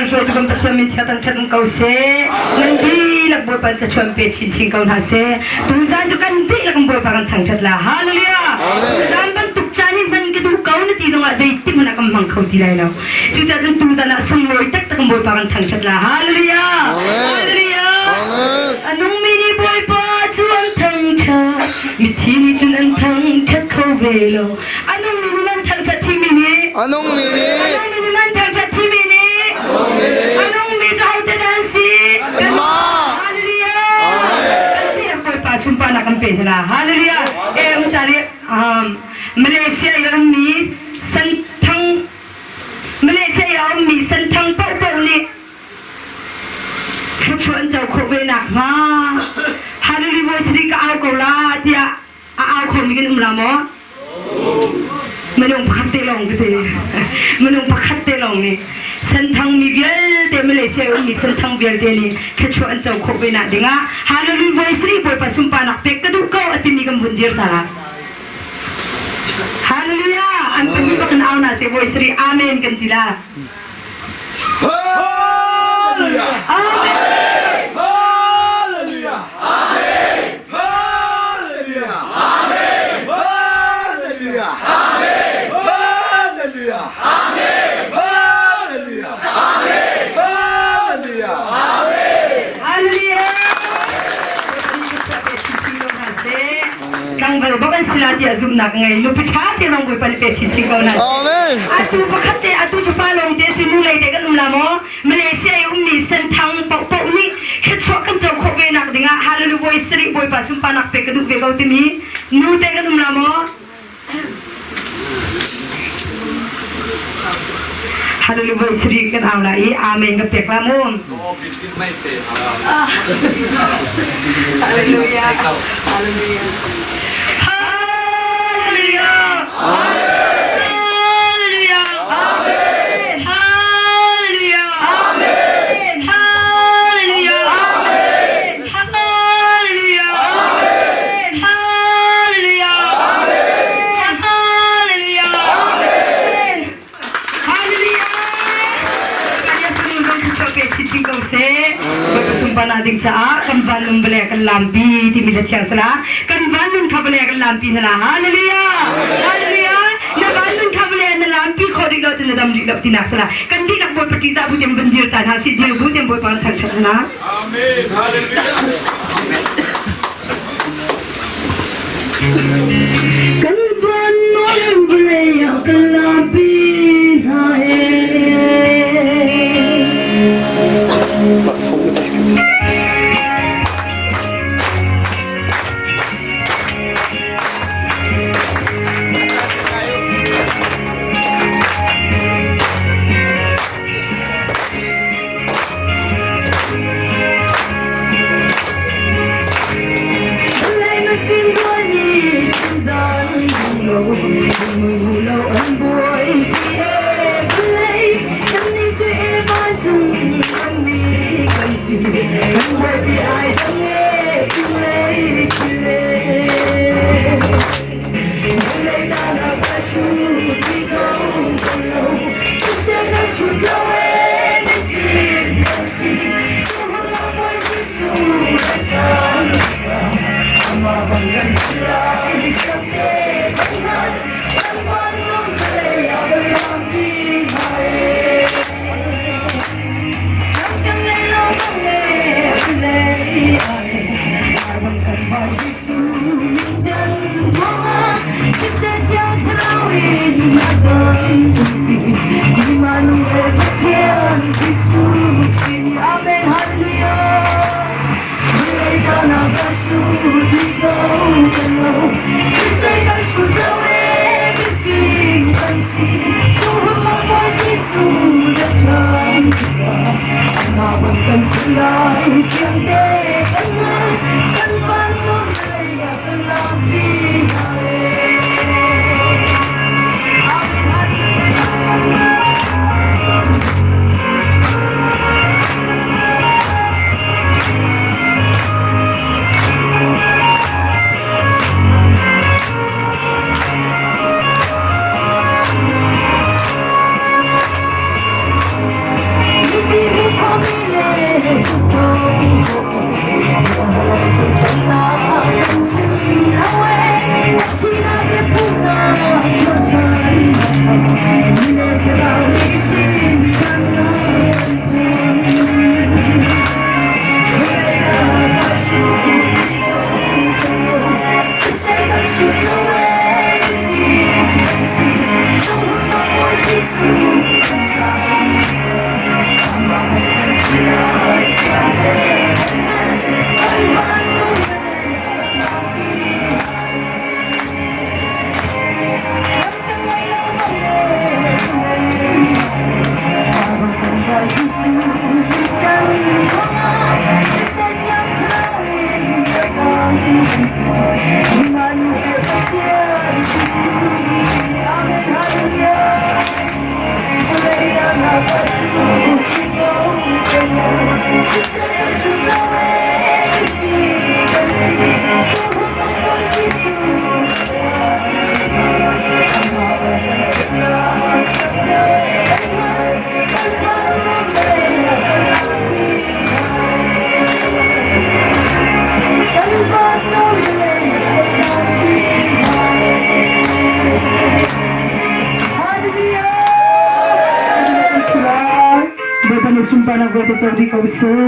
นช่วยทุกคนประชาชนชาติชาติเขาเสียเงินดีหลักบัวปันจะชวนเป็ดชินชิงเขาหน้าเสียตุนซานจุกันดีหลักบัวปันทางชาติละฮาเลลูยาตุนซานบันตุกจานี่บันกระดูกเขาเนี่ยตีตรงอะไรที่มันก็มังเขาตีได้แล้วจุดนั้นตุนซานสมวยตักบัวปันทางชาติละฮาเลลูยาฮาเลลูยาอันนุ่มมินิบัวปันชวนทางชามิทีนี่จุนอันทางชาติเขาเวโลอันนุ่มมินิมันทางชาติที่มินิอันนุ่มมินิมันทางชาติที่มินิอันนุ่มมิจะเอาแต่ดันซีกันมาฮาเลลูยาSumpah nak campaign lah. Haleluya. Utari Malaysia yang mi senthang Malaysia yang mi senthang pau ni. Kecuali jauh kau nak ma. Haleluya voice ni kau kau lah dia kau mungkin umlamo. Menung pakat telong gitu. Menung pakat telong ni. Senthang mi biar de Malaysia mi senthang biar de ni kecuali jauh kau nak dengar. Haleluya voice ni boleh sumpah nak pek kedua kau ati mi kembunjir tak. Haleluya. Antum mi bahkan awak nasi voice ni amen kentilah. Haleluya. Amen. Haleluya. Amen. Haleluya. Amen. Haleluya. Amen. Haleluya. Amen. Haleluya. Amen. Haleluya. Amen. Haleluya. Kang berbagai sila dia zoom nak ngai lu pithah dia long koi pan pe chin chin kau na. Amen. Atu pakhat atu chupa long de si mulai de kan umlamo Malaysia yung mi senthang pau ni khechok kan jauh kau ve nak dengar haleluya voice sri boy pa sumpah nak pe keduk ve kau timi nu de kan umlamo Haleluya voice sri kan awna I amen ka pek lamun. Haleluya. Haleluya. Haleluya. Haleluya. Amen. Haleluya. Amen. Haleluya. Amen. Haleluya. Amen. Haleluya. Amen. Haleluya. Amen. Haleluya. Kaya penunggang sebagai cincin kau se. Bersumpah nading sa kan banung beli akan Laampi di media siang salah kan banung kabel akan Laampi salah haleluya haleluya na banung kabel akan Laampi kau di laut na dam di laut tinak salah kan di nak buat petita bu yang banjir tanah si dia bu yang buat pantai salah Amin haleluya kan banung beli akan Laampi Amen. Bana berkata di kau